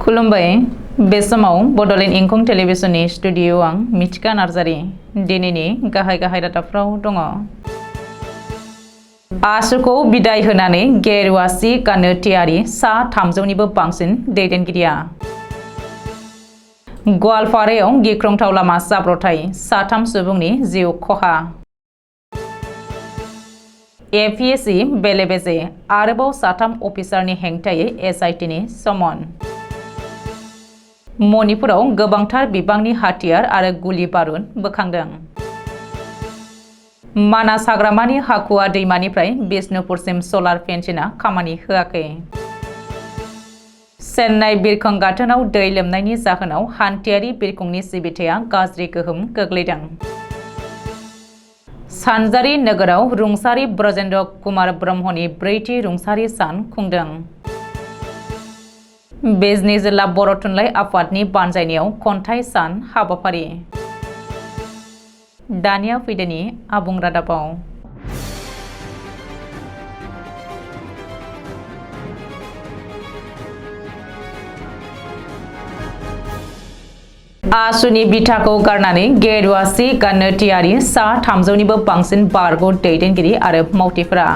खुलुमबाय बे समाव बडलेण्ड इंखं टेलिभिजननि स्टुडिअ आं मिथिका नार्जारी दिनैनि गाहाय रादाबफ्राव दङ। आसुखौ बिदाय होनानै गेरुवा सि गाननो थियारि सा 300निबो बांसिन दैदेनगिरिया। गवालपारायाव गिख्रंथाव लामा जाब्रबथाय 3 सुबुंनि जिउ खहा। एपीएससी बेले-बेजे आरोबाव 3 अफिसारनि हेंथायै एसआईटीनि समन। मणिपुराव गोबांथार बिबांनि हाथियार आरो गुलि बारुद बोखांदों। मानास हाग्रामानि हाकुवा दैमानिफ्राय बिष्णुपुरसिम सलार फेन्सिंआ खामानि होआखै। चेन्नाइ बिरखं गाथोनाव दै लोमनायनि जाहोनाव हान्थियारि बिरखंनि सिबिथाया गाज्रि गोहोम गोग्लैदों। सानजारि नोगोराव रुंसारि ब्रजेन्द्र कुमार ब्रह्मनि 4थि रुंसारि सान खुंदों। बिजनी जिल्ला बर' थुनलाइ आफादनि बानजायनायाव खन्थाइ सान हाबाफारि। दानिया फैदोनि आबुं रादाबाव। आसुनि बिथाखौ गारनानै गेरुवा सि गाननो थियारि सा 300निबो बांसिन बारग' दैदेनगिरि आरो मावथिफोरा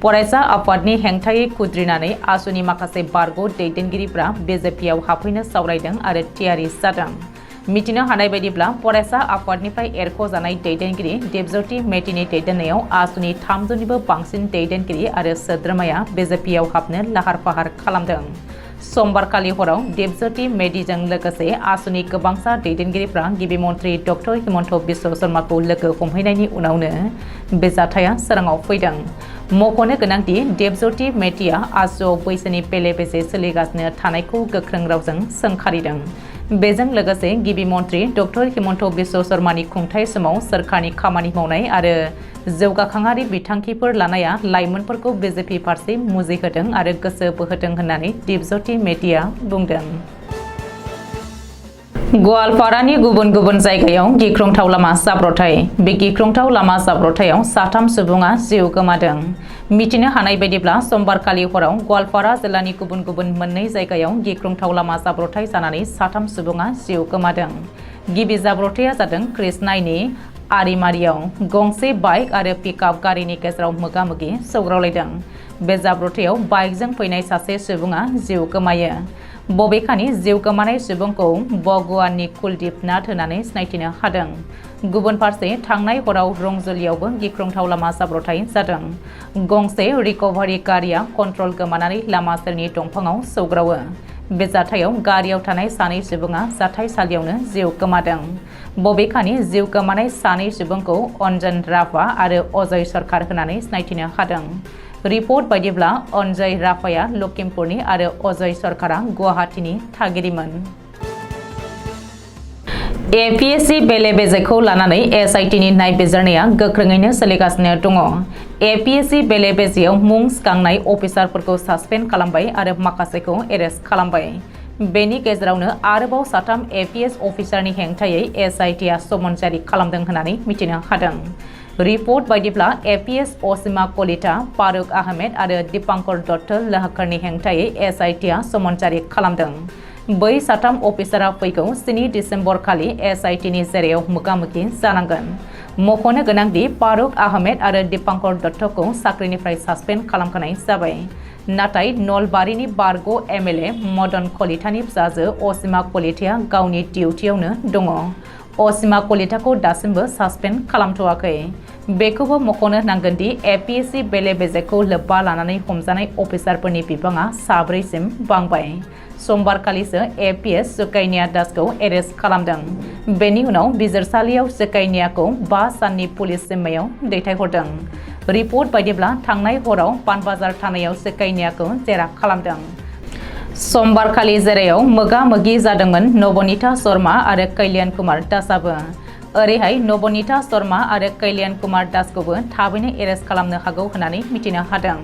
फरायसा आफादनि हेंथायै खुद्रिनानै आसुनि माखासे बारग' दैदेनगिरिफ्रा बिजेपिआव हाबफैनो सावरायदों आरो थियारि जादों। मिथिनो हानाय बायदिब्ला फरायसा आफादनिफ्राय एरख'जानाय दैदेनगिरि दिपज्योति मेधिनि दैदेननायाव आसुनि 300निबो बांसिन दैदेनगिरि आरो सोद्रोमाया बिजेपिआव हाबनो लाहार-फाहार खालामदों। समबारखालि हराव दिपज्योति मेधिजों लोगोसे आसुनि गोबांसा दैदेनगिरिफ्रा गिबि मन्थ्रि डक्टर हिमन्त बिश्व शर्माखौ लोगो हमहैनायनि उनावनो बे जाथाया सोराङाव फैदों। मख'नो गोनांदि दिपज्योति मेधिया आसुआव बैसोनि बेले-बेजे सोलिगासिनो थानायखौ गोख्रों रावजों सोंखारिदों। बेजों लोगोसे गिबि मन्थ्रि डक्टर हिमन्त बिश्व शर्मानि खुंथाय समाव सोरखारनि खामानि मावनाय आरो जौगाखांआरि बिथांखिफोर लानाया लाइमोनफोरखौ बिजेपि फारसे मुजिहोदों आरो गोसो बोहोदों होननानै दिपज्योति मेधिया बुंदों। गवालपारानि गुबुन जायगायाव गिख्रंथाव लामा जाब्रबथाय। बे गिख्रंथाव लामा जाब्रबथायाव 3 सुबुङा जिउ गोमादों। मिथिनो हानाय बायदिब्ला समबारखालि हराव गवालपारा जिल्लानि गुबुन 2 जायगायाव गिख्रंथाव लामा जाब्रबथाय जानानै 3 सुबुङा जिउ गोमादों। गिबि जाब्रबथाया जादों कृष्णाइनि आरिमारियाव गंसे बाइक आरो पिकआप गारिनि गेजेराव मोगा-मोगि सौग्रावलायदों। बे जाब्रबथायाव बाइकजों फैनाय सासे सुबुङा जिउ गोमायो। बबेखानि जिउ गोमानाय सुबुंखौ बगवाननि कुलदीप नाथ होननानै सिनायथिनो हादों। गुबुन फारसे थांनाय हराव रंजलियावबो गिख्रंथाव लामा जाब्रबथाय जादों। गंसे रिकभारि गारिया कन्ट्रल गोमानानै लामा सेरनि दंफाङाव सौग्रावो। बे जाथायाव गारियाव थानाय 2 सुबुङा जाथायसालियावनो जिउ गोमादों। बबेखानि जिउ गोमानाय 2 सुबुंखौ अन्जन राभा आरो अजय सरकार होननानै सिनायथिनो हादों। रिपर्ट बायदिब्ला अन्जय राभाया लखिमपुरनि आरो अजय सरकारा गुवाहाटीनि थागिरिमोन। एपीएससी बेले-बेजेखौ लानानै एसआईटीनि नायबिजिरनाया गोख्रोङैनो सोलिगासिनो दङ। एपीएससी बेले-बेजेआव मुं थिसननाय अफिसारफोरखौ सासपेन्ड खालामबाय आरो माखासेखौ एरेस्ट खालामबाय। बेनि गेजेरावनो आरोबाव 3 एपीएस अफिसारनि हेंथायै एसआईटीआ समन जारि खालामदों होननानै मिथिनो हादों। रिपर्ट बायदिब्ला एपीएस असीमा कलिता, फारुक आहमेद आरो दीपांकर दत्त लोहारनि हेंथायै एसआईटीआ समन जारि खालामदों। बै 3 अफिसारआ फैगौ 7 डिसेम्बर खालि एसआईटीनि जेरायाव मोगा-मोगि जानांगोन। मख'नो गोनांदि फारुक आहमेद आरो दीपांकर दत्तखौ साख्रिनिफ्राय सासपेन्ड खालामखानाय जाबाय। नाथाय नलबारिनि बारग' एमएलए मदन कलितानि फिसाजो असीमा कलिताया गावनि डिउटियावनो दङ। असीमा कलिताखौ दासिमबो सासपेन्ड खालामथ'वाखै। बेखौबो मख'नो नांगोनदि एपीएससी बेले-बेजेखौ लोब्बा लानानै हमजानाय अफिसारफोरनि बिबाङा 4सिम बांबाय। समबारखालिसो एपीएस सुकाइनिया दासखौ एरेस्ट खालामदों। बेनि उनाव बिजिरसालियाव सुकाइनियाखौ 5 साननि पुलिस जिम्मायाव दैथायहरदों। रिपर्ट बायदिब्ला थांनाय हराव पानबाजार थानायाव सुकाइनियाखौ जेरा खालामदों। समबारखालि जेरायाव मोगा-मोगि जादोंमोन नवनीता शर्मा आरो कल्याण कुमार दासआबो। ओरैहाय नवनीता शर्मा आरो कल्याण कुमार दासखौबो थाबैनो एरेस्ट खालामनो हागौ होननानै मिथिनो हादों।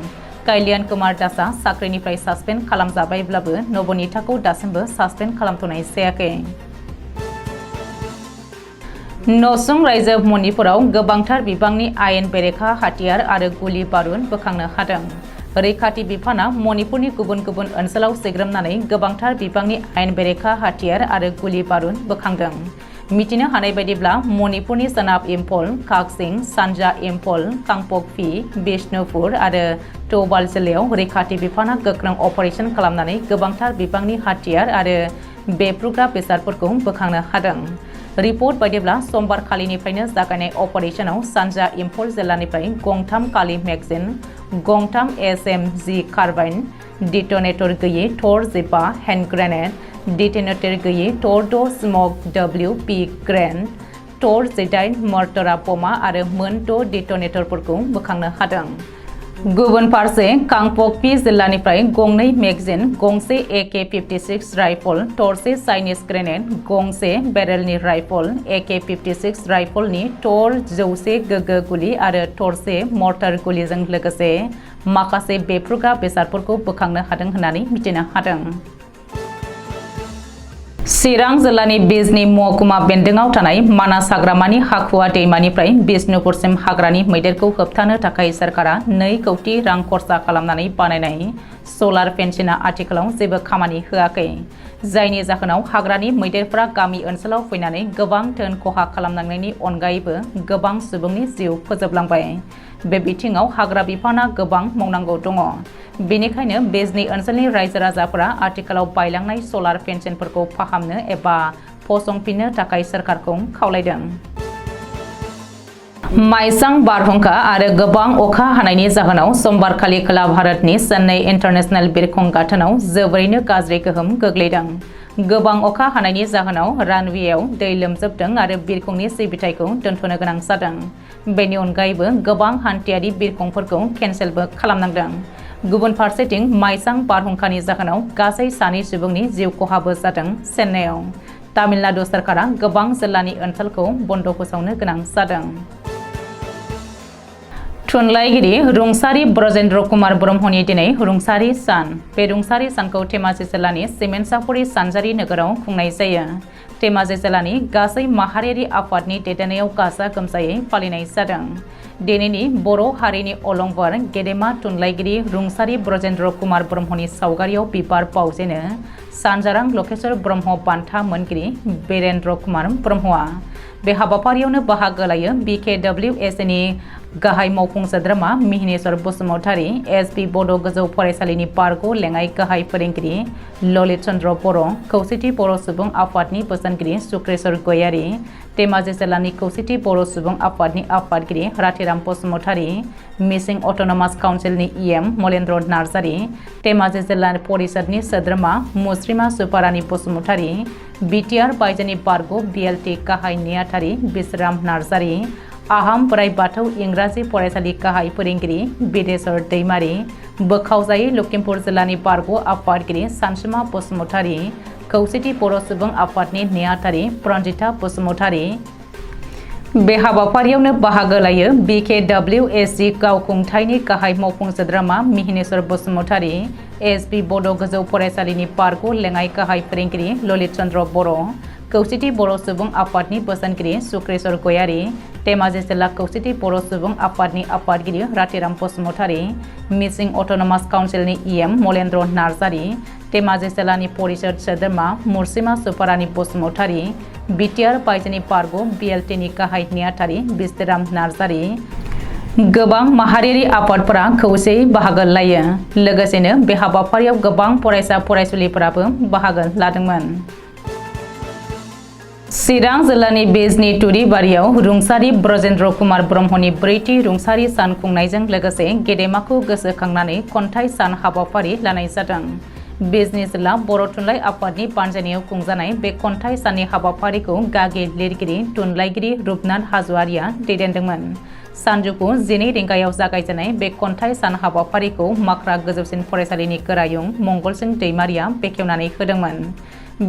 कल्याण कुमार दासआ साख्रिनिफ्राय सासपेन्ड खालामजाबायब्लाबो नवनीताखौ दासिमबो सासपेन्ड खालामथ'नाय जायाखै। नसुं रायजो मणिपुराव गोबांथार बिबांनि आयेन बेरेखा हाथियार आरो गुलि बारुद बोखांनो हादों। रैखाथि बिफाना मणिपुरनि गुबुन गुबुन ओनसोलाव सिग्रोमनानै गोबांथार बिबांनि आयेन बेरेखा हाथियार आरो गुलि बारुद बोखांदों। मिथिनो हानाय बायदिब्ला मणिपुरनि सोनाब इम्फल, काकसिं, सानजा इम्फल, कांपकपि, बिष्णुपुर आरो थौबाल जिल्लायाव रैखाथि बिफाना गोख्रों अपारेशन खालामनानै गोबांथार बिबांनि हाथियार आरो बेफ्रुग्रा बेसादफोरखौ बोखांनो हादों। रिपर्ट बायदिब्ला समबार खालिनिफ्रायनो जागायनाय अपारेशनाव सानजा इम्फल जिल्लानिफ्राय गंथाम कालि मेगजिन, गंथाम SMG कार्बाइन, डिटोनेटर गैयै थर 15 हेन्ड ग्रेनेड, डिटोनेटर गैयै थर 6 स्मक WP ग्रेन्ड, थर 18 मर्टारा बमा आरो मोन 6 डिटोनेटरफोरखौ बोखांनो हादों। गुबुन फारसे कांपकपि जिल्लानिफ्राय गंनै मेगजिन, गंसे AK-56 राइफल, थरसे चाइनिज ग्रेनेड, गंसे बेरेलनि राइफल, AK-56 राइफलनि थर 100 गोगो गुलि आरो थरसे मर्टार गुलिजों लोगोसे माखासे बेफ्रुग्रा बेसादफोरखौ बोखांनो हादों होननानै मिथिनो हादों। चिरां जिल्लानि बिजनी महकुमा बेन्दोङाव थानाय मानास हाग्रामानि हाखुवा दैमानिफ्राय बिष्णुपुरसिम हाग्रानि मैदेरखौ होबथानो थाखाय सरकारा 2 कौटि रां खरसा खालामनानै बानायनाय सलार फेन्सिंआ आथिखालाव जेबो खामानि होआखै, जायनि जाहोनाव हाग्रानि मैदेरफोरा गामि ओनसोलाव फैनानै गोबां धोन खहा खालामनांनायनि अनगायैबो गोबां सुबुंनि जिउ फोजोबलांबाय। बे बिथिङाव हाग्रा बिफाना गोबां मावनांगौ दङ। बेनिखायनो बिजनी ओनसोलनि रायजो राजाफोरा आथिखालाव बायलांनाय सलार फेन्सिंफोरखौ फाहामनो एबा फसंफिननो थाखाय सरकारखौ खावलायदों। माइसां बारहुंखा आरो गोबां अखा हानायनि जाहोनाव समबारखालि खोला भारतनि चेन्नाइ इन्टारनेशनेल बिरखं गाथोनाव जोबोरैनो गाज्रि गोहोम गोग्लैदों। गोबां अखा हानायनि जाहोनाव रानवेयाव दै लोमजोबदों आरो बिरखंनि सिबिथायखौ दोनथ'नो गोनां जादों। बेनि अनगायैबो गोबां हान्थियारि बिरखंफोरखौ केन्सेलबो खालामनांदों। गुबुन फारसेथिं माइसां बारहुंखानि जाहोनाव गासै 2 सुबुंनि जिउ खहाबो जादों। चेन्नाइआव तामिलनाडु सरकारा गोबां जिल्लानि ओनसोलखौ बन्द फोसावनो गोनां जादों। थुनलाइगिरि रुंसारि ब्रजेन्द्र कुमार ब्रह्मनि दिनै रुंसारि सान। बे रुंसारि सानखौ धेमाजि जिल्लानि सिमेन्टसापरि सानजारि नोगोराव खुंनाय जायो। धेमाजि जिल्लानि गासै माहारियारि आफादनि दैदेननायाव गाजा गोमजायै फालिनाय जादों। दिनैनि बर' हारिनि अलंबार गेदेमा थुनलाइगिरि रुंसारि ब्रजेन्द्र कुमार ब्रह्मनि सावगारियाव बिबार बावजेनो सानजारां लकेश्वर ब्रह्म बान्था मोनगिरि बीरेन्द्र कुमार ब्रह्मआ। बे हाबाफारियावनो बाहागो लायो BKWSनि गाहाय मावफुं सोद्रोमा मिहिनेश्वर बसुमतारी, SP बड' गोजौ फरायसालिनि बारग' लेङाइ गाहाय फोरोंगिरि ललित चन्द्र बर', खौसेथि बर' सुबुं आफादनि बोसोनगिरि सुक्रेश्वर गयारी, धेमाजि जिल्लानि खौसेथि बर' सुबुं आफादनि आफादगिरि राथिराम बसुमतारी, मिसिं अट'नमास काउन्सिलनि EM मलेन्द्र नार्जारी, धेमाजि जिल्ला परिषदनि सोद्रोमा मुस्रिमा सुपारानि बसुमतारी, BTR बायजोनि बारग' BLT गाहाय नेहाथारि बिश्राम नार्जारी, आहम बोराइ बाथौ इंराजि फरायसालि गाहाय फोरोंगिरि बिदेश्वर दैमारी, बोखावजायै लखिमपुर जिल्लानि बारग' आफादगिरि सानसुमा बसुमतारी, खौसेथि बर' सुबुं आफादनि नेहाथारि प्रन्जिता बसुमतारी। बे हाबाफारियावनो बाहागो लायो BKWSG गावखुंथायनि गाहाय मावफुं सोद्रोमा मिहिनेश्वर बसुमतारी, SP बड' गोजौ फरायसालिनि बारग' लेङाइ गाहाय फोरोंगिरि ललित चन्द्र बर', खौसेथि बर' सुबुं आफादनि बोसोनगिरि सुक्रेश्वर गयारी, धेमाजि जिल्ला खौसेथि बर' सुबुं आफादनि आफादगिरि राथिराम बसुमतारी, मिसिं अट'नमास काउन्सिलनि EM मलेन्द्र नार्जारी, धेमाजि जिल्लानि परिषद सोद्रोमा मुस्रिमा सुपारानि बसुमतारी, BTR बायजोनि बारग' BLTनि गाहाय नेहाथारि बिश्राम नार्जारी। गोबां माहारियारि आफादफोरा खौसेयै बाहागो लायो। लोगोसेनो बे हाबाफारियाव गोबां फरायसा फरायसुलिफोराबो बाहागो लादोंमोन। चिरां जिल्लानि बिजनी तुरिबारियाव रुंसारि ब्रजेन्द्र कुमार ब्रह्मनि 4थि रुंसारि सान खुंनायजों लोगोसे गेदेमाखौ गोसोखांनानै खन्थाइ सान हाबाफारि लानाय जादों। बिजनी जिल्ला बर' थुनलाइ आफादनि बानजायनायाव खुंजानाय बे खन्थाइ साननि हाबाफारिखौ गागि लिरगिरि थुनलाइगिरि रुपनाथ हाज'वारिया दैदेनदोंमोन। सानजौफु 12 रिंगायाव जागायजेननाय बे खन्थाइ सान हाबाफारिखौ माख्रा गोजौसिन फरायसालिनि गोरायुं मंगलसिं दैमारिया बेखेवनानै होदोंमोन।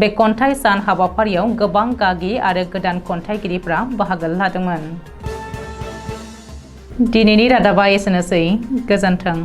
बे खन्थाइ सान हाबाफारियाव गोबां गागि आरो गोदान खन्थाइगिरिफ्रा बाहागो लादोंमोन। दिनैनि रादाबा एसेनोसै। गोजोन्थों।